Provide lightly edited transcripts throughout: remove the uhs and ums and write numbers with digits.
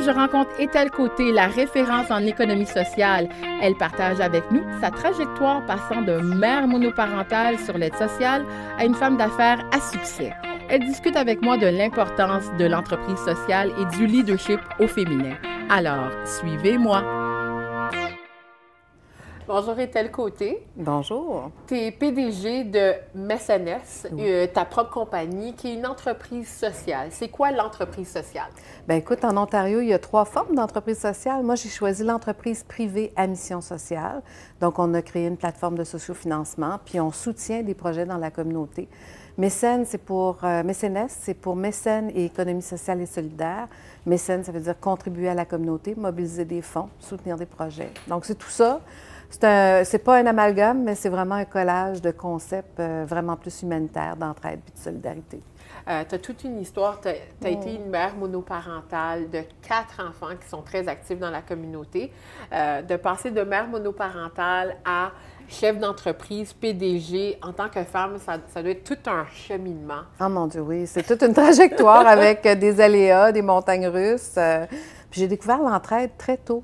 je rencontre Ethel Côté, la référence en économie sociale. Elle partage avec nous sa trajectoire passant de mère monoparentale sur l'aide sociale à une femme d'affaires à succès. Elle discute avec moi de l'importance de l'entreprise sociale et du leadership au féminin. Alors, suivez-moi. Bonjour Ethel Côté. Bonjour. Tu es PDG de Mécénès, ta propre compagnie, qui est une entreprise sociale. C'est quoi l'entreprise sociale? Bien, écoute, en Ontario, il y a 3 formes d'entreprise sociale. Moi, j'ai choisi l'entreprise privée à mission sociale. Donc, on a créé une plateforme de sociofinancement, puis on soutient des projets dans la communauté. Mécénès, c'est pour mécènes et économie sociale et solidaire. Mécène, ça veut dire contribuer à la communauté, mobiliser des fonds, soutenir des projets. Donc, c'est tout ça. C'est pas un amalgame, mais c'est vraiment un collage de concepts vraiment plus humanitaires, d'entraide et de solidarité. Tu as toute une histoire. Tu as été une mère monoparentale de 4 enfants qui sont très actifs dans la communauté. De passer de mère monoparentale à chef d'entreprise, PDG, en tant que femme, ça doit être tout un cheminement. Oh mon Dieu, oui. C'est toute une trajectoire avec des aléas, des montagnes russes. Puis j'ai découvert l'entraide très tôt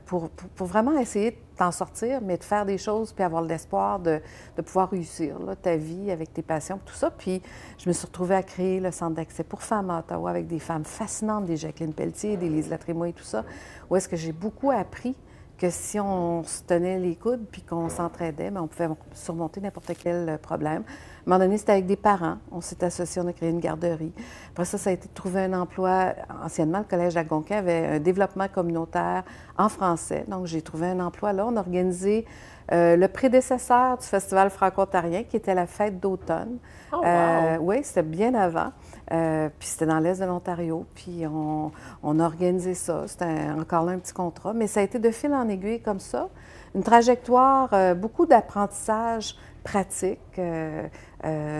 pour vraiment essayer de t'en sortir, mais de faire des choses puis avoir l'espoir de pouvoir réussir là, ta vie avec tes passions, tout ça. Puis je me suis retrouvée à créer le Centre d'accès pour femmes à Ottawa avec des femmes fascinantes, des Jacqueline Pelletier, des Lise Latrémois et tout ça, où est-ce que j'ai beaucoup appris que si on se tenait les coudes puis qu'on s'entraidait, bien, on pouvait surmonter n'importe quel problème. À un moment donné, c'était avec des parents. On s'est associés, on a créé une garderie. Après ça, ça a été de trouver un emploi. Anciennement, le Collège Algonquin avait un développement communautaire en français. Donc, j'ai trouvé un emploi là. On a organisé le prédécesseur du Festival franco-ontarien, qui était la fête d'automne. Oh, wow. Oui, c'était bien avant. Puis c'était dans l'est de l'Ontario. Puis on a organisé ça. C'était encore là un petit contrat. Mais ça a été de fil en aiguille comme ça. Une trajectoire, beaucoup d'apprentissage pratique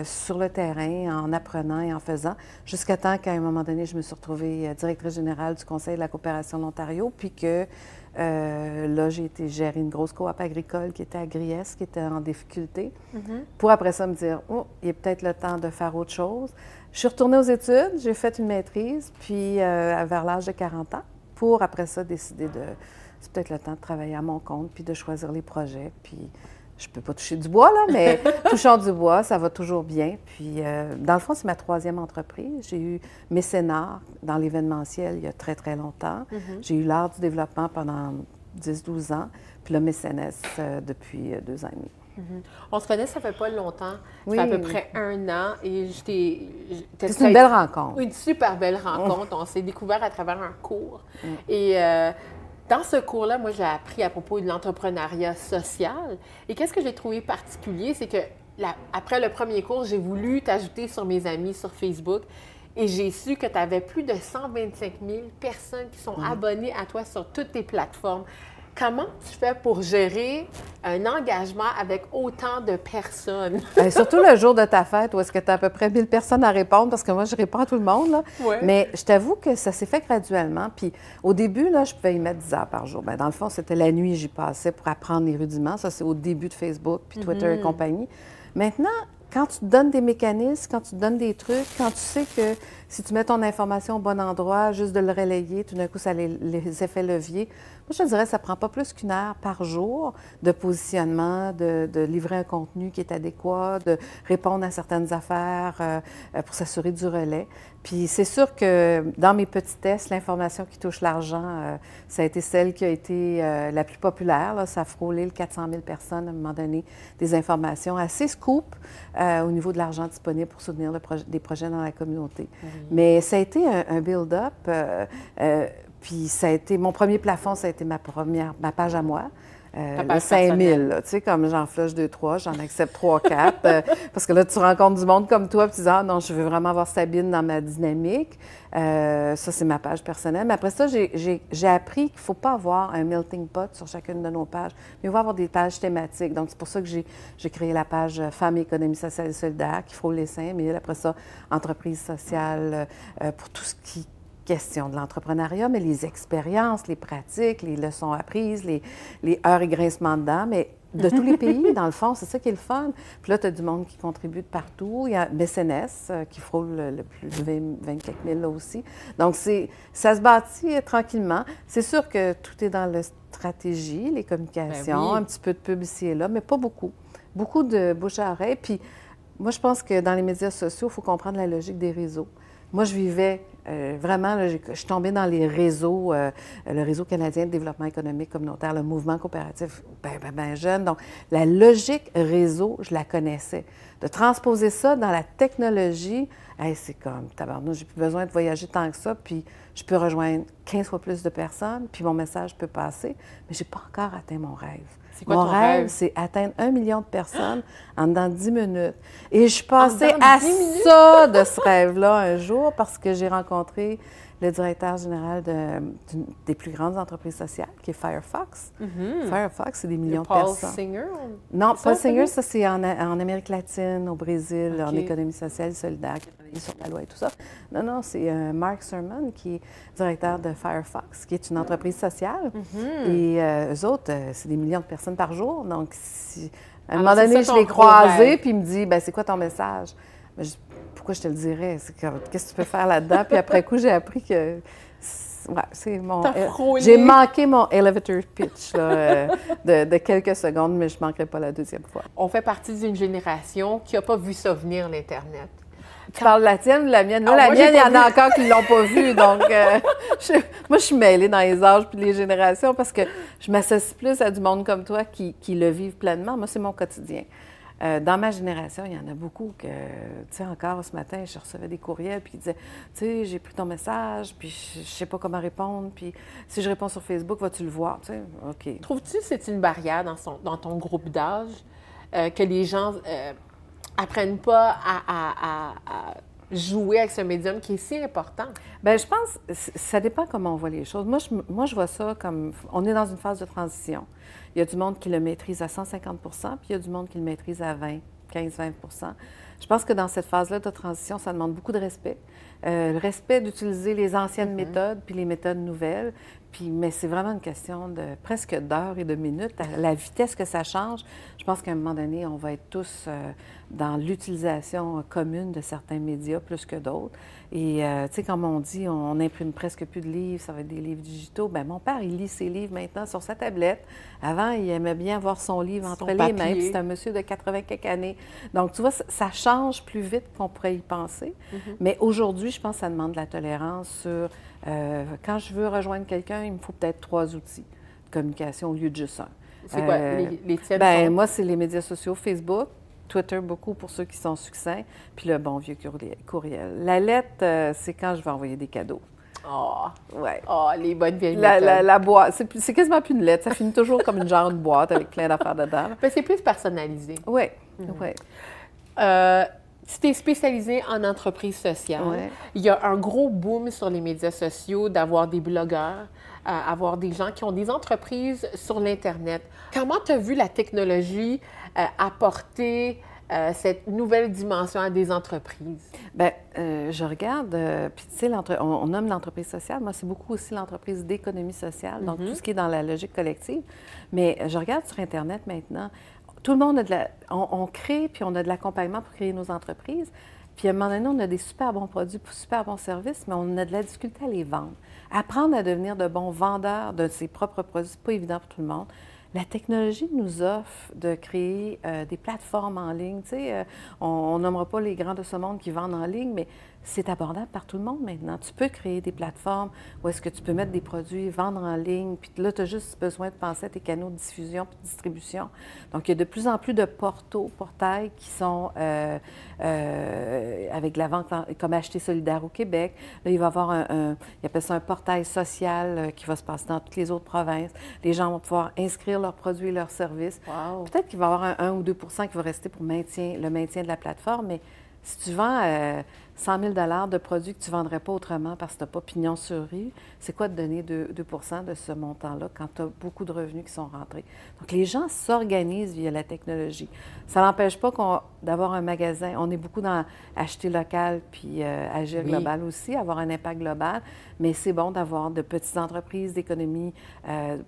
sur le terrain, en apprenant et en faisant, jusqu'à temps qu'à un moment donné, je me suis retrouvée directrice générale du Conseil de la coopération de l'Ontario, puis que là, j'ai été gérer une grosse coop agricole qui était à Griesse, qui était en difficulté, pour après ça me dire « Oh, il est peut-être le temps de faire autre chose ». Je suis retournée aux études, j'ai fait une maîtrise, puis vers l'âge de 40 ans, pour après ça décider de... C'est peut-être le temps de travailler à mon compte, puis de choisir les projets, puis... Je ne peux pas toucher du bois, là, mais touchant du bois, ça va toujours bien. Puis, dans le fond, c'est ma 3e entreprise. J'ai eu Mécénat dans l'événementiel il y a très, très longtemps. J'ai eu l'art du développement pendant 10-12 ans. Puis là, Mécénès depuis 2 ans et demi. On se connaît, ça fait pas longtemps. Oui. Ça fait à peu près 1 an. Et c'est une belle rencontre. Une super belle rencontre. On s'est découvert à travers un cours. Et... dans ce cours-là, moi, j'ai appris à propos de l'entrepreneuriat social. Et qu'est-ce que j'ai trouvé particulier, c'est que après le premier cours, j'ai voulu t'ajouter sur mes amis sur Facebook et j'ai su que tu avais plus de 125 000 personnes qui sont abonnées à toi sur toutes tes plateformes. Comment tu fais pour gérer un engagement avec autant de personnes? Bien, surtout le jour de ta fête, où est-ce que tu as à peu près 1000 personnes à répondre, parce que moi, je réponds à tout le monde. Là. Ouais. Mais je t'avoue que ça s'est fait graduellement. Puis au début, là, je pouvais y mettre 10 heures par jour. Bien, dans le fond, c'était la nuit, j'y passais pour apprendre les rudiments. Ça, c'est au début de Facebook, puis Twitter et compagnie. Maintenant, quand tu te donnes des mécanismes, quand tu te donnes des trucs, quand tu sais que si tu mets ton information au bon endroit, juste de le relayer, tout d'un coup, ça a les effets leviers. Moi, je te dirais, ça ne prend pas plus qu'1 heure par jour de positionnement, de livrer un contenu qui est adéquat, de répondre à certaines affaires pour s'assurer du relais. Puis c'est sûr que dans mes petits tests, l'information qui touche l'argent, ça a été celle qui a été la plus populaire. Là. Ça a frôlé le 400 000 personnes à un moment donné, des informations assez scoop au niveau de l'argent disponible pour soutenir des projets dans la communauté. Mais ça a été un build-up. Puis ça a été, mon premier plafond, ça a été ma page à moi. Le 5 000, tu sais, comme j'en flush 2-3, j'en accepte 3-4. Parce que là, tu rencontres du monde comme toi, puis tu dis « Ah non, je veux vraiment avoir Sabine dans ma dynamique. » Ça, c'est ma page personnelle. Mais après ça, j'ai appris qu'il ne faut pas avoir un melting pot sur chacune de nos pages, mais il faut avoir des pages thématiques. Donc, c'est pour ça que j'ai créé la page Femmes, économie sociale et solidaire, qui frôle les 5 000. Après ça, entreprise sociale pour tout ce qui question de l'entrepreneuriat, mais les expériences, les pratiques, les leçons apprises, les heures et grincements de dents, mais de tous les pays, dans le fond, c'est ça qui est le fun. Puis là, tu as du monde qui contribue de partout. Il y a Mécénès qui frôle le plus de 24 000 là aussi. Donc, ça se bâtit tranquillement. C'est sûr que tout est dans la stratégie, les communications, un petit peu de pub ici et là, mais pas beaucoup. Beaucoup de bouche à oreille. Puis moi, je pense que dans les médias sociaux, il faut comprendre la logique des réseaux. Moi, je vivais vraiment, là, je suis tombée dans les réseaux, le Réseau canadien de développement économique communautaire, le mouvement coopératif, ben jeune. Donc, la logique réseau, je la connaissais. De transposer ça dans la technologie, hey, c'est comme, tabarnouche, j'ai plus besoin de voyager tant que ça, puis je peux rejoindre 15 fois plus de personnes, puis mon message peut passer, mais j'ai pas encore atteint mon rêve. C'est quoi mon ton rêve, rêve? c'est atteindre 1 million de personnes en dedans de 10 minutes. Et je suis passée à ça de ce rêve-là un jour parce que j'ai rencontré le directeur général des plus grandes entreprises sociales, qui est Firefox. Firefox, c'est des millions de personnes. Paul Singer? Non, Paul Singer, ça, c'est en Amérique latine, au Brésil, en économie sociale et solidaire, qui a travaillé sur la loi et tout ça. Non, c'est Mark Sermon, qui est directeur de Firefox, qui est une entreprise sociale. Et eux autres, c'est des millions de personnes par jour. Donc, à un moment donné, je l'ai croisé, puis il me dit, ben c'est quoi ton message? Ben, pourquoi je te le dirais? Qu'est-ce que tu peux faire là-dedans? Puis après coup, j'ai appris que c'est mon... j'ai manqué mon elevator pitch là, de quelques secondes, mais je ne manquerai pas la deuxième fois. On fait partie d'une génération qui n'a pas vu ça venir, l'Internet. Tu parles de la tienne ou de la mienne? Moi, la mienne, il y en a encore qui ne l'ont pas vu. Donc, moi, je suis mêlée dans les âges puis les générations parce que je m'associe plus à du monde comme toi qui le vivent pleinement. Moi, c'est mon quotidien. Dans ma génération, il y en a beaucoup que, tu sais, encore ce matin, je recevais des courriels puis ils disaient, tu sais, j'ai pris ton message, puis je ne sais pas comment répondre, puis si je réponds sur Facebook, vas-tu le voir? Tu sais, OK. Trouves-tu que c'est une barrière dans ton groupe d'âge que les gens apprennent pas à jouer avec ce médium qui est si important? Bien, je pense, ça dépend comment on voit les choses. Moi, je vois ça comme, on est dans une phase de transition. Il y a du monde qui le maîtrise à 150 puis il y a du monde qui le maîtrise à 15-20 Je pense que dans cette phase-là de transition, ça demande beaucoup de respect. Le respect d'utiliser les anciennes méthodes puis les méthodes nouvelles. Mais c'est vraiment une question de presque d'heures et de minutes. À la vitesse que ça change, je pense qu'à un moment donné, on va être tous dans l'utilisation commune de certains médias plus que d'autres. Et, tu sais, comme on dit, on n'imprime presque plus de livres, ça va être des livres digitaux. Bien, mon père, il lit ses livres maintenant sur sa tablette. Avant, il aimait bien avoir son livre entre les mains, puis c'est un monsieur de 80 quelques années. Donc, tu vois, ça change plus vite qu'on pourrait y penser. Mais aujourd'hui, je pense que ça demande de la tolérance sur... quand je veux rejoindre quelqu'un, il me faut peut-être 3 outils de communication au lieu de juste un. C'est quoi, les tiennes? Bien, moi, c'est les médias sociaux, Facebook, Twitter, beaucoup pour ceux qui sont succincts, puis le bon vieux courriel. La lettre, c'est quand je vais envoyer des cadeaux. Oh, ouais. Oh, les bonnes vieilles méthodes. La boîte, c'est quasiment plus une lettre, ça finit toujours comme une genre de boîte avec plein d'affaires dedans. Mais c'est plus personnalisé. Oui, oui. Tu t'es spécialisée en entreprise sociale. Ouais. Il y a un gros boom sur les médias sociaux d'avoir des blogueurs, avoir des gens qui ont des entreprises sur l'Internet. Comment tu as vu la technologie apporter cette nouvelle dimension à des entreprises? Bien, je regarde, puis tu sais, on nomme l'entreprise sociale. Moi, c'est beaucoup aussi l'entreprise d'économie sociale, donc tout ce qui est dans la logique collective. Mais je regarde sur Internet maintenant. Tout le monde a on crée, puis on a de l'accompagnement pour créer nos entreprises. Puis à un moment donné, on a des super bons produits, super bons services, mais on a de la difficulté à les vendre. Apprendre à devenir de bons vendeurs de ses propres produits, c'est pas évident pour tout le monde. La technologie nous offre de créer des plateformes en ligne. Tu sais, on nommera pas les grands de ce monde qui vendent en ligne, mais c'est abordable par tout le monde maintenant. Tu peux créer des plateformes où est-ce que tu peux mettre des produits, vendre en ligne, puis là, tu as juste besoin de penser à tes canaux de diffusion et de distribution. Donc, il y a de plus en plus de portails qui sont avec la vente comme Acheter solidaire au Québec. Là, il va y avoir ils appellent ça un portail social qui va se passer dans toutes les autres provinces. Les gens vont pouvoir inscrire leurs produits et leurs services. Wow. Peut-être qu'il va y avoir un ou 2 qui va rester pour le maintien de la plateforme, mais si tu vends 100 000 de produits que tu ne vendrais pas autrement parce que tu n'as pas pignon sur rue, c'est quoi de donner 2 de ce montant-là quand tu as beaucoup de revenus qui sont rentrés? Donc, les gens s'organisent via la technologie. Ça n'empêche pas d'avoir un magasin. On est beaucoup dans acheter local puis agir global aussi, avoir un impact global, mais c'est bon d'avoir de petites entreprises d'économie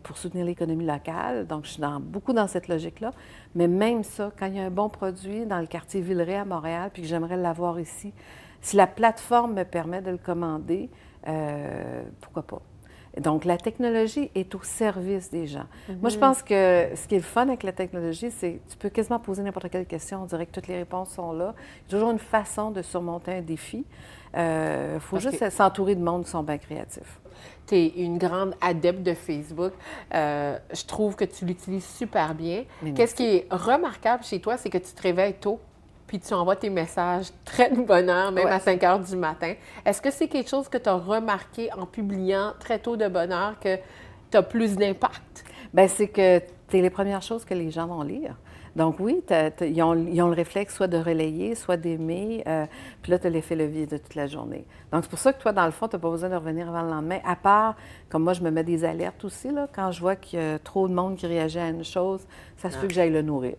pour soutenir l'économie locale. Donc, je suis beaucoup dans cette logique-là. Mais même ça, quand il y a un bon produit dans le quartier Villeray à Montréal, puis que j'aimerais l'avoir ici, si la plateforme me permet de le commander, pourquoi pas? Donc, la technologie est au service des gens. Moi, je pense que ce qui est le fun avec la technologie, c'est que tu peux quasiment poser n'importe quelle question. On dirait que toutes les réponses sont là. Il y a toujours une façon de surmonter un défi. Il faut juste s'entourer de monde qui sont bien créatifs. Tu es une grande adepte de Facebook. Je trouve que tu l'utilises super bien. Qu'est-ce qui est remarquable chez toi, c'est que tu te réveilles tôt, puis tu envoies tes messages très de bonne heure, même à 5 heures du matin. Est-ce que c'est quelque chose que tu as remarqué en publiant très tôt de bonne heure que tu as plus d'impact? Bien, c'est que tu es les premières choses que les gens vont lire. Donc oui, ils ont le réflexe soit de relayer, soit d'aimer, puis là, tu as l'effet levier de toute la journée. Donc c'est pour ça que toi, dans le fond, tu n'as pas besoin de revenir avant le lendemain, à part, comme moi, je me mets des alertes aussi, là, quand je vois qu'il y a trop de monde qui réagit à une chose, ça se peut que j'aille le nourrir.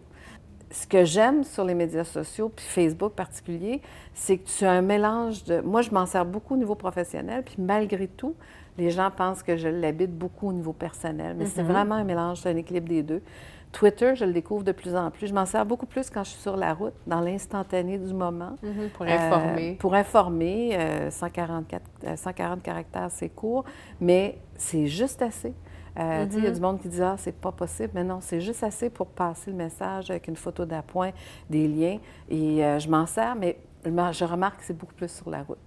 Ce que j'aime sur les médias sociaux, puis Facebook en particulier, c'est que tu as un mélange de... Moi, je m'en sers beaucoup au niveau professionnel, puis malgré tout, les gens pensent que je l'habite beaucoup au niveau personnel, mais c'est vraiment un mélange, c'est un équilibre des deux. Twitter, je le découvre de plus en plus. Je m'en sers beaucoup plus quand je suis sur la route, dans l'instantané du moment. Pour informer. Pour informer, 140 caractères, c'est court, mais c'est juste assez. Il y a du monde qui dit « Ah, c'est pas possible », mais non, c'est juste assez pour passer le message avec une photo d'appoint, des liens. Et je m'en sers, mais je remarque que c'est beaucoup plus sur la route.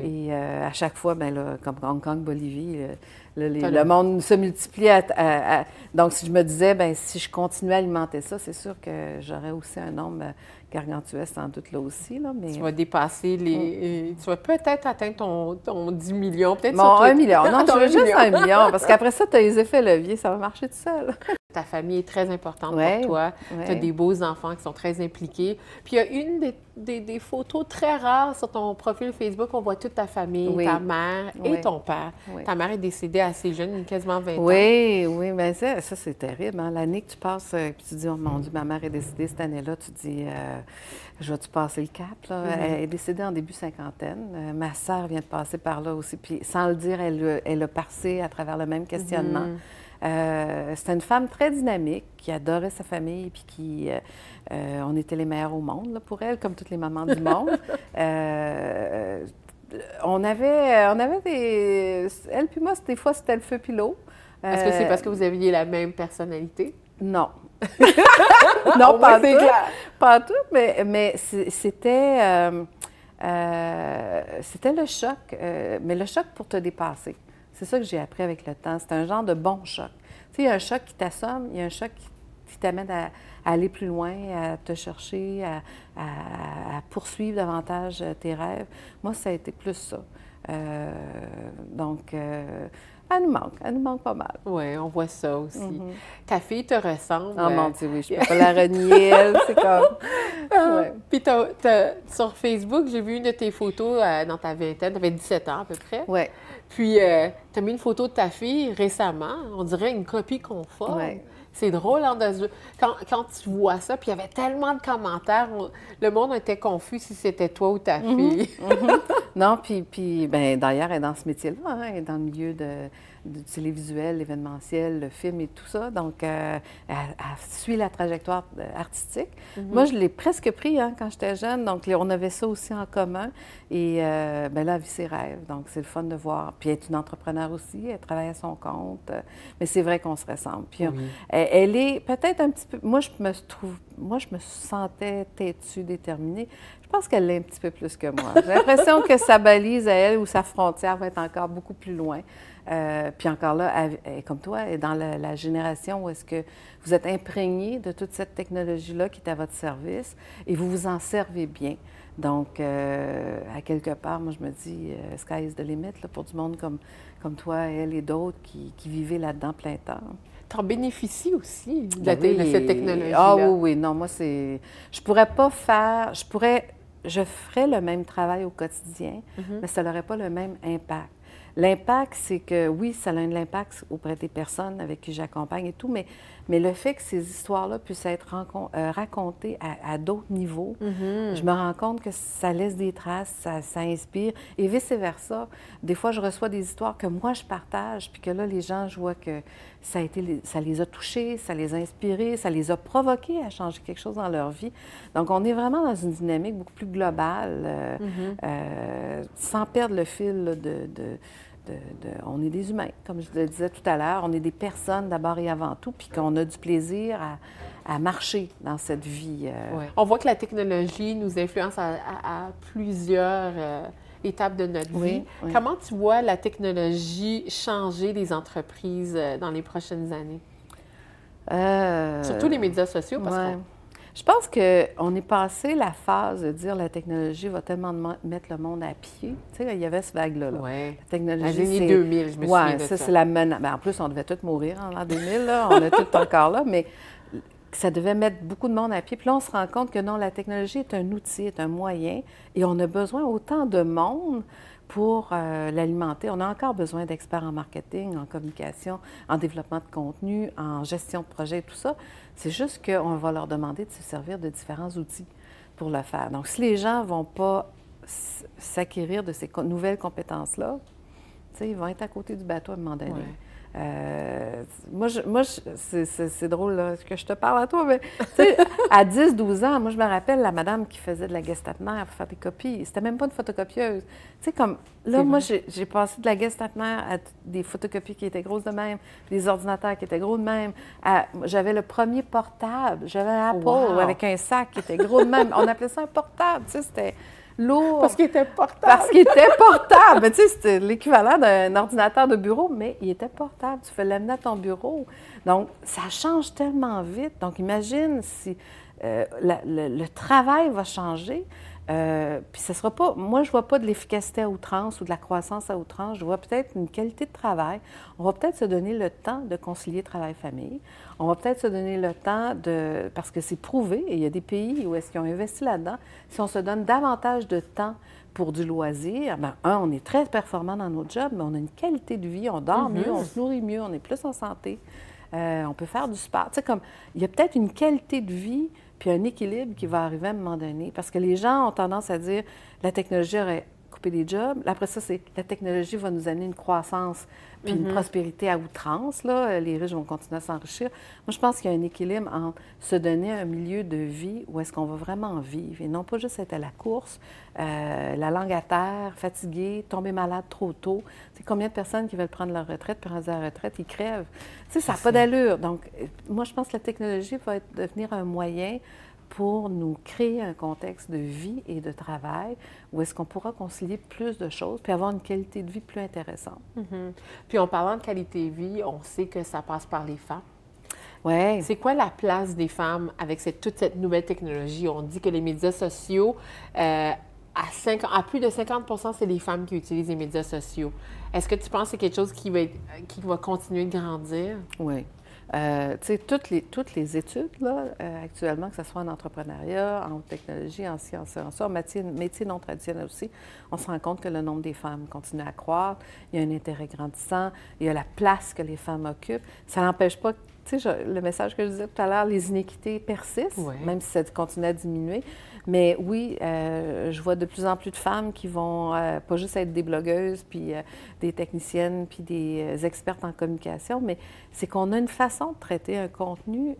Et à chaque fois, bien là, comme Hong Kong, Bolivie, le monde se multiplie. Donc, si je me disais, bien, si je continuais à alimenter ça, c'est sûr que j'aurais aussi un nombre gargantuesque, sans doute, là aussi. Là, mais... Tu vas dépasser les... Tu vas peut-être atteindre ton 10 millions, peut-être Bon, 1 million. Non, je veux juste 1 million, parce qu'après ça, tu as les effets leviers, ça va marcher tout seul. Ta famille est très importante pour toi. Tu as des beaux enfants qui sont très impliqués. Puis il y a une des photos très rares sur ton profil Facebook, on voit toute ta famille, ta mère et ton père. Ta mère est décédée assez jeune, quasiment 20 ans. Oui, mais ça c'est terrible. Hein? L'année que tu passes, puis tu dis, oh mon Dieu, ma mère est décédée cette année-là, tu dis, je vais-tu passer le cap? Là? Elle est décédée en début cinquantaine. Ma sœur vient de passer par là aussi, puis sans le dire, elle a passé à travers le même questionnement. C'était une femme très dynamique, qui adorait sa famille, puis qui... on était les meilleurs au monde, là, pour elle, comme toutes les mamans du monde. On avait des... Elle puis moi, des fois, c'était le feu puis l'eau. Est-ce que c'est parce que vous aviez la même personnalité? Non. Non, pas tout. Pas tout, mais c'était le choc. Mais le choc pour te dépasser. C'est ça que j'ai appris avec le temps. C'est un genre de bon choc. Tu sais, il y a un choc qui t'assomme, il y a un choc qui t'amène à aller plus loin, à te chercher, à poursuivre davantage tes rêves. Moi, ça a été plus ça. Donc, elle nous manque pas mal. Oui, on voit ça aussi. Ta fille te ressemble. Oh mon Dieu, oui, je ne peux pas la renier, elle, c'est comme... Puis sur Facebook, j'ai vu une de tes photos dans ta vingtaine, tu avais 17 ans à peu près. Oui. Puis, tu as mis une photo de ta fille récemment, on dirait une copie conforme. Ouais. C'est drôle, hein, quand tu vois ça, puis il y avait tellement de commentaires, le monde était confus si c'était toi ou ta fille. Non, puis ben, d'ailleurs, elle est dans ce métier-là, hein, elle est dans le milieu du télévisuel, l'événementiel, le film et tout ça. Donc, elle suit la trajectoire artistique. Moi, je l'ai presque pris hein, quand j'étais jeune. Donc, on avait ça aussi en commun. Et ben là, elle vit ses rêves. Donc, c'est le fun de voir. Puis, elle est une entrepreneure aussi. Elle travaille à son compte. Mais c'est vrai qu'on se ressemble. Puis, elle est peut-être un petit peu... Moi, je me sentais têtue, déterminée. Je pense qu'elle l'est un petit peu plus que moi. J'ai l'impression que sa balise à elle ou sa frontière va être encore beaucoup plus loin. Puis encore là, elle, comme toi, elle est dans la génération où est-ce que vous êtes imprégné de toute cette technologie-là qui est à votre service et vous vous en servez bien. Donc, à quelque part, moi, je me dis, sky is the limit là, pour du monde comme toi, elle et d'autres qui vivaient là-dedans plein temps. Tu en bénéficies aussi de cette technologie-là. Ah oui, non, moi, c'est... Je pourrais pas faire... je ferais le même travail au quotidien, mais ça n'aurait pas le même impact. L'impact, c'est que oui, ça a un impact auprès des personnes avec qui j'accompagne et tout, mais le fait que ces histoires-là puissent être racontées à d'autres niveaux, je me rends compte que ça laisse des traces, ça inspire, et vice-versa. Des fois, je reçois des histoires que moi, je partage, puis que là, les gens, je vois que ça les a touchés, ça les a inspirés, ça les a provoqués à changer quelque chose dans leur vie. Donc, on est vraiment dans une dynamique beaucoup plus globale, sans perdre le fil là, on est des humains, comme je le disais tout à l'heure. On est des personnes d'abord et avant tout, puis qu'on a du plaisir à marcher dans cette vie. Ouais. On voit que la technologie nous influence à plusieurs étapes de notre vie. Oui. Comment tu vois la technologie changer les entreprises dans les prochaines années? Surtout les médias sociaux, parce que... Je pense qu'on est passé la phase de dire la technologie va tellement mettre le monde à pied. Tu sais, il y avait ce vague-là. Oui. La technologie, les années 2000, je me souviens de ça. C'est la menace. En plus, on devait tous mourir en l'an 2000, là. On est tous encore là, mais ça devait mettre beaucoup de monde à pied. Puis là, on se rend compte que non, la technologie est un outil, est un moyen, et on a besoin autant de monde pour l'alimenter. On a encore besoin d'experts en marketing, en communication, en développement de contenu, en gestion de projet, tout ça. C'est juste qu'on va leur demander de se servir de différents outils pour le faire. Donc, si les gens ne vont pas s'acquérir de ces nouvelles compétences-là, ils vont être à côté du bateau à un moment donné. Ouais. C'est drôle là, que je te parle à toi, mais à 10-12 ans, moi, je me rappelle la madame qui faisait de la Gestapo-Mère pour faire des copies. C'était même pas une photocopieuse. Tu sais, comme là, moi, j'ai passé de la Gestapo-Mère à des photocopies qui étaient grosses de même, des ordinateurs qui étaient gros de même. J'avais le premier portable. J'avais un Apple avec un sac qui était gros de même. On appelait ça un portable. Tu sais, c'était lourd. Parce qu'il était portable. Parce qu'il était portable. Mais tu sais, c'était l'équivalent d'un ordinateur de bureau, mais il était portable. Tu fais l'amener à ton bureau. Donc, ça change tellement vite. Donc, imagine si le travail va changer. Puis ce sera pas... Moi, je vois pas de l'efficacité à outrance ou de la croissance à outrance. Je vois peut-être une qualité de travail. On va peut-être se donner le temps de concilier travail-famille. On va peut-être se donner le temps de... Parce que c'est prouvé, et il y a des pays où est-ce qu'ils ont investi là-dedans. Si on se donne davantage de temps pour du loisir, bien, on est très performant dans notre job, mais on a une qualité de vie, on dort mieux, on se nourrit mieux, on est plus en santé. On peut faire du sport. Tu sais, comme... Il y a peut-être une qualité de vie puis un équilibre qui va arriver à un moment donné. Parce que les gens ont tendance à dire la technologie aurait coupé des jobs. Après ça, c'est la technologie va nous amener une croissance puis une prospérité à outrance. Là. Les riches vont continuer à s'enrichir. Moi, je pense qu'il y a un équilibre entre se donner un milieu de vie où est-ce qu'on va vraiment vivre et non pas juste être à la course, la langue à terre, fatigué, tomber malade trop tôt. C'est combien de personnes qui veulent prendre leur retraite puis rendu à la retraite, ils crèvent. Tu sais, ça n'a pas d'allure. Donc, moi, je pense que la technologie va devenir un moyen pour nous créer un contexte de vie et de travail où est-ce qu'on pourra concilier plus de choses puis avoir une qualité de vie plus intéressante. Puis en parlant de qualité de vie, on sait que ça passe par les femmes. Oui. C'est quoi la place des femmes avec toute cette nouvelle technologie? On dit que les médias sociaux, à plus de 50 c'est les femmes qui utilisent les médias sociaux. Est-ce que tu penses que c'est quelque chose qui va continuer de grandir? Oui. Tu sais, toutes les études, là, actuellement, que ce soit en entrepreneuriat, en haute technologie, en sciences, en métiers non traditionnels aussi, on se rend compte que le nombre des femmes continue à croître, il y a un intérêt grandissant, il y a la place que les femmes occupent. Ça n'empêche pas, tu sais, le message que je disais tout à l'heure, les inéquités persistent, même si ça continue à diminuer. Mais oui, je vois de plus en plus de femmes qui vont pas juste être des blogueuses, puis des techniciennes, puis des expertes en communication, mais c'est qu'on a une façon de traiter un contenu,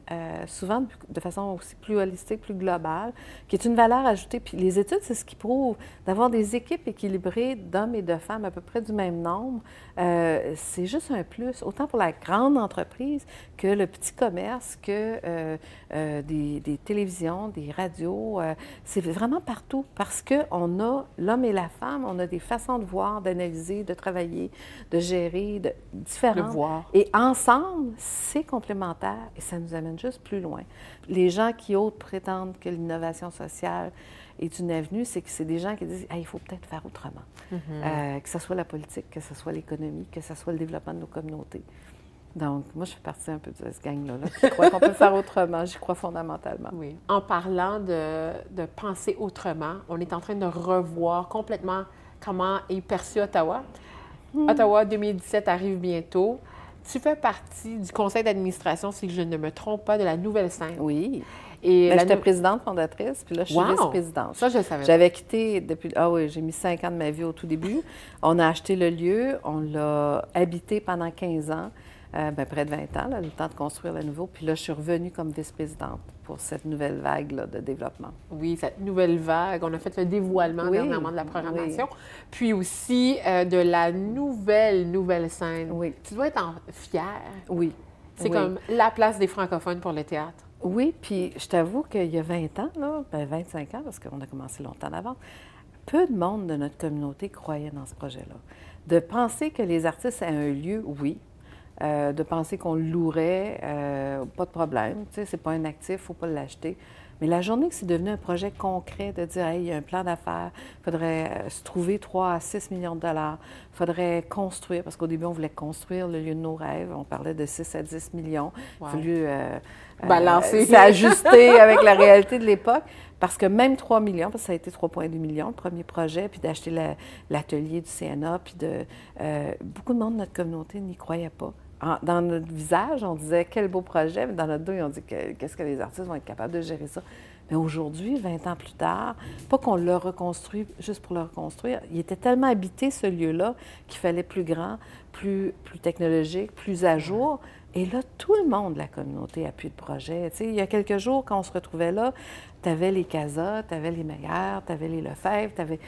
souvent de façon aussi plus holistique, plus globale, qui est une valeur ajoutée. Puis les études, c'est ce qui prouve d'avoir des équipes équilibrées d'hommes et de femmes à peu près du même nombre. C'est juste un plus, autant pour la grande entreprise que le petit commerce, que des télévisions, des radios. C'est vraiment partout parce qu'on a, l'homme et la femme, on a des façons de voir, d'analyser, de travailler, de gérer, différentes. De voir. Et ensemble, c'est complémentaire et ça nous amène juste plus loin. Les gens qui autres prétendent que l'innovation sociale est une avenue, c'est que c'est des gens qui disent il faut peut-être faire autrement. Que ce soit la politique, que ce soit l'économie, que ce soit le développement de nos communautés. Donc, moi, je fais partie un peu de ce gang-là, là, qui croit qu'on peut faire autrement. J'y crois fondamentalement. Oui. En parlant de penser autrement, on est en train de revoir complètement comment est perçu Ottawa. Ottawa 2017 arrive bientôt. Tu fais partie du conseil d'administration, si je ne me trompe pas, de la nouvelle scène. Oui. Et j'étais présidente fondatrice, puis là, je suis vice-présidente. Ça, je le savais. J'avais quitté depuis... Ah oui, j'ai mis 5 ans de ma vie au tout début. On a acheté le lieu, on l'a habité pendant 15 ans, près de 20 ans, là, le temps de construire le nouveau. Puis là, je suis revenue comme vice-présidente pour cette nouvelle vague là, de développement. Oui, cette nouvelle vague. On a fait le dévoilement dernièrement de la programmation. Oui. Puis aussi de la nouvelle scène. Oui. Tu dois être fière. Oui. C'est comme la place des francophones pour le théâtre. Oui, puis je t'avoue qu'il y a 20 ans, là, 25 ans, parce qu'on a commencé longtemps avant, peu de monde de notre communauté croyait dans ce projet-là. De penser que les artistes aient un lieu, oui. De penser qu'on le louerait, pas de problème. Tu sais, c'est pas un actif, il ne faut pas l'acheter. Mais la journée que c'est devenu un projet concret, de dire, hey, il y a un plan d'affaires, il faudrait se trouver 3 à 6 millions de dollars, il faudrait construire, parce qu'au début, on voulait construire le lieu de nos rêves, on parlait de 6 à 10 millions. Wow. Il a fallu balancer, s'ajuster avec la réalité de l'époque, parce que même 3 millions, parce que ça a été 3,2 millions, le premier projet, puis d'acheter l'atelier du CNA, puis beaucoup de monde de notre communauté n'y croyait pas. Dans notre visage, on disait « quel beau projet », mais dans notre dos, on dit « qu'est-ce que les artistes vont être capables de gérer ça ». Mais aujourd'hui, 20 ans plus tard, pas qu'on l'a reconstruit juste pour le reconstruire, il était tellement habité, ce lieu-là, qu'il fallait plus grand, plus technologique, plus à jour. Et là, tout le monde de la communauté appuie le projet. Tu sais, il y a quelques jours, quand on se retrouvait là, tu avais les Casa, tu avais les Meillères, tu avais les Lefebvre, tu avais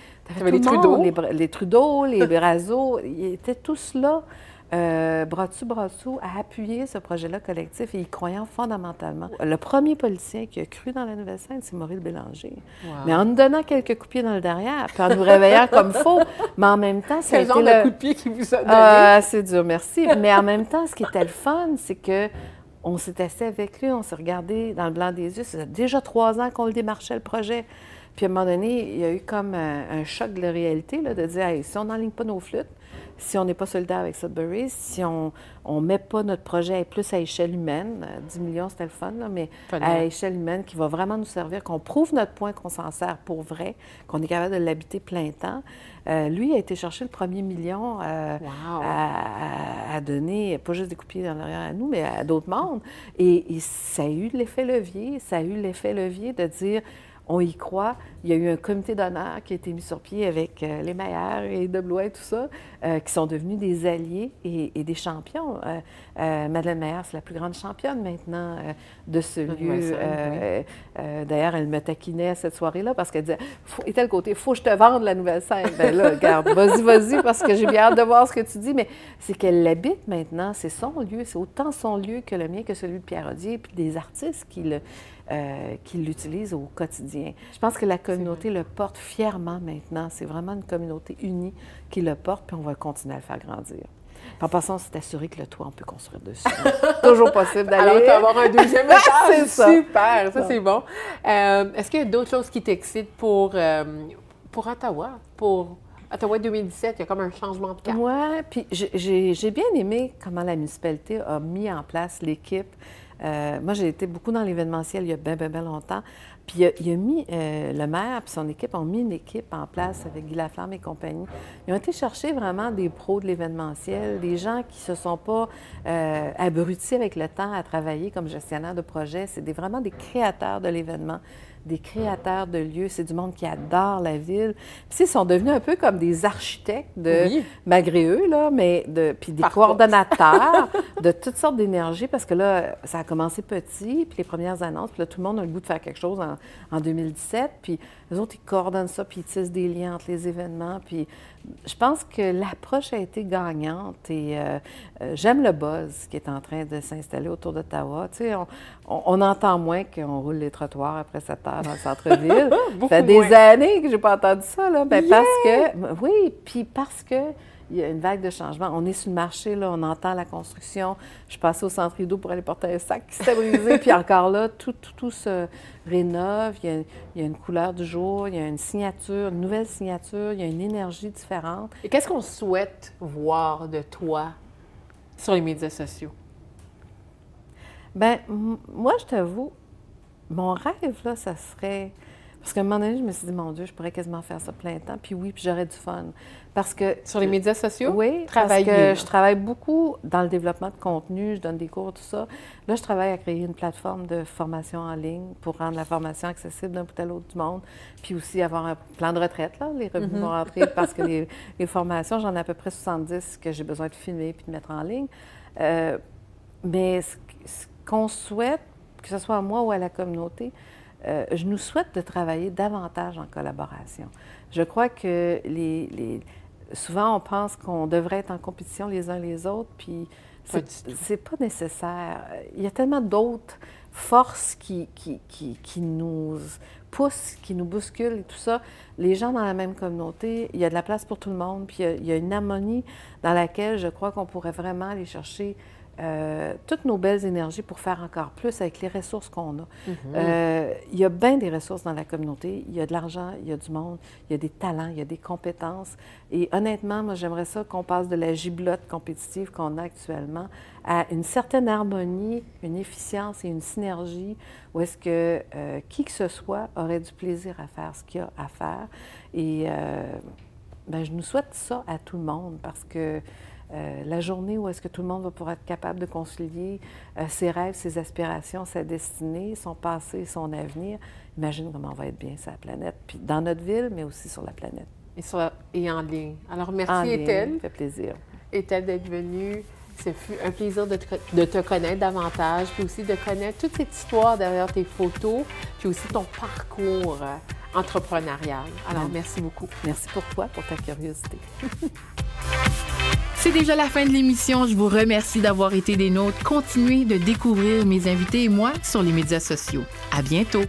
les Trudeau. Les Trudeau, les Brazeau, ils étaient tous là. Bras dessous, à appuyer ce projet-là collectif et y croyant fondamentalement. Le premier politicien qui a cru dans la nouvelle scène, c'est Maurice Bélanger. Wow. Mais en nous donnant quelques coups de pied dans le derrière, puis en nous réveillant comme il faut, mais en même temps, c'est le genre de coup de pied qui vous a donné. C'est dur, merci. Mais en même temps, ce qui était le fun, c'est que on s'est assis avec lui, on s'est regardé dans le blanc des yeux. Ça fait déjà 3 ans qu'on le démarchait, le projet. Puis à un moment donné, il y a eu comme un choc de la réalité, là, de dire hey, si on n'enligne pas nos flûtes, si on n'est pas solidaire avec Sudbury, si on ne met pas notre projet plus à échelle humaine, 10 millions, c'était le fun, là, mais à échelle humaine, qui va vraiment nous servir, qu'on prouve notre point, qu'on s'en sert pour vrai, qu'on est capable de l'habiter plein temps. Lui a été chercher le premier million à donner, pas juste des coups de pied dans l'arrière à nous, mais à d'autres mondes. Et ça a eu l'effet levier, de dire... On y croit. Il y a eu un comité d'honneur qui a été mis sur pied avec les Meillères et de Blois et tout ça, qui sont devenus des alliés et des champions. Madeleine Meillère, c'est la plus grande championne maintenant de ce lieu. D'ailleurs, elle me taquinait à cette soirée-là parce qu'elle disait « Et tel côté, il faut que je te vende la nouvelle scène. » Bien là, regarde, vas-y, parce que j'ai bien hâte de voir ce que tu dis. Mais c'est qu'elle l'habite maintenant. C'est son lieu. C'est autant son lieu que le mien, que celui de Pierre Audier, puis des artistes qui l'utilisent au quotidien. Je pense que la communauté le porte fièrement maintenant. C'est vraiment une communauté unie qui le porte, puis on va continuer à le faire grandir. Puis en passant, c'est assuré que le toit, on peut construire dessus. Toujours possible d'aller. Alors, tu vas avoir un deuxième étage. C'est ça. Super, ça c'est bon. Est-ce qu'il y a d'autres choses qui t'excitent pour Ottawa? Pour Ottawa 2017, il y a comme un changement de cap. Oui, puis j'ai bien aimé comment la municipalité a mis en place l'équipe. Moi, j'ai été beaucoup dans l'événementiel il y a bien longtemps. Puis il a mis, le maire et son équipe ont mis une équipe en place avec Guy Laflamme et compagnie. Ils ont été chercher vraiment des pros de l'événementiel, des gens qui ne se sont pas abrutis avec le temps à travailler comme gestionnaire de projet. C'est vraiment des créateurs de l'événement, des créateurs de lieux. C'est du monde qui adore la ville. Puis ils sont devenus un peu comme des architectes, malgré eux, là, puis des coordonnateurs de toutes sortes d'énergie, parce que là, ça a commencé petit, puis les premières annonces, puis là, tout le monde a le goût de faire quelque chose en 2017, puis les autres, ils coordonnent ça, puis ils tissent des liens entre les événements, puis je pense que l'approche a été gagnante et j'aime le buzz qui est en train de s'installer autour d'Ottawa. Tu sais, on entend moins qu'on roule les trottoirs après 7 heures dans le centre-ville. Ça fait des années que j'ai pas entendu ça, là. Bien, parce que il y a une vague de changement. On est sur le marché, là, on entend la construction. Je suis passée au Centre Rideau pour aller porter un sac qui s'était brisé, puis encore là, tout se rénove. Il y a une couleur du jour, il y a une signature, une nouvelle signature, il y a une énergie différente. Et qu'est-ce qu'on souhaite voir de toi sur les médias sociaux? Bien, moi, je t'avoue, mon rêve, là, ça serait... Parce qu'à un moment donné, je me suis dit, mon Dieu, je pourrais quasiment faire ça plein temps. Puis oui, puis j'aurais du fun. Parce que... Sur les médias sociaux? Oui, Travailler, parce que là. je travaille beaucoup dans le développement de contenu, je donne des cours, tout ça. Là, je travaille à créer une plateforme de formation en ligne pour rendre la formation accessible d'un bout à l'autre du monde. Puis aussi avoir un plan de retraite, là. Les revenus vont rentrer parce que les formations, j'en ai à peu près 70 que j'ai besoin de filmer puis de mettre en ligne. Mais ce qu'on souhaite, que ce soit à moi ou à la communauté, je nous souhaite de travailler davantage en collaboration. Je crois que souvent, on pense qu'on devrait être en compétition les uns les autres, puis c'est pas nécessaire. Il y a tellement d'autres forces qui nous poussent, qui nous bousculent et tout ça. Les gens dans la même communauté, il y a de la place pour tout le monde, puis il y a une harmonie dans laquelle je crois qu'on pourrait vraiment aller chercher toutes nos belles énergies pour faire encore plus avec les ressources qu'on a. Il y a bien des ressources dans la communauté. Il y a de l'argent, il y a du monde, il y a des talents, il y a des compétences. Et honnêtement, moi, j'aimerais ça qu'on passe de la giblotte compétitive qu'on a actuellement à une certaine harmonie, une efficience et une synergie où est-ce que qui que ce soit aurait du plaisir à faire ce qu'il y a à faire. Et bien, je nous souhaite ça à tout le monde parce que la journée où est-ce que tout le monde va pouvoir être capable de concilier ses rêves, ses aspirations, sa destinée, son passé, son avenir, imagine comment on va être bien sur la planète, puis dans notre ville, mais aussi sur la planète. Et en ligne. Alors, merci, Ethel. Ça fait plaisir. Ethel, d'être venue. Ce fut un plaisir de te connaître davantage, puis aussi de connaître toute cette histoire derrière tes photos, puis aussi ton parcours entrepreneurial. Alors, merci beaucoup. Merci pour toi, pour ta curiosité. C'est déjà la fin de l'émission. Je vous remercie d'avoir été des nôtres. Continuez de découvrir mes invités et moi sur les médias sociaux. À bientôt.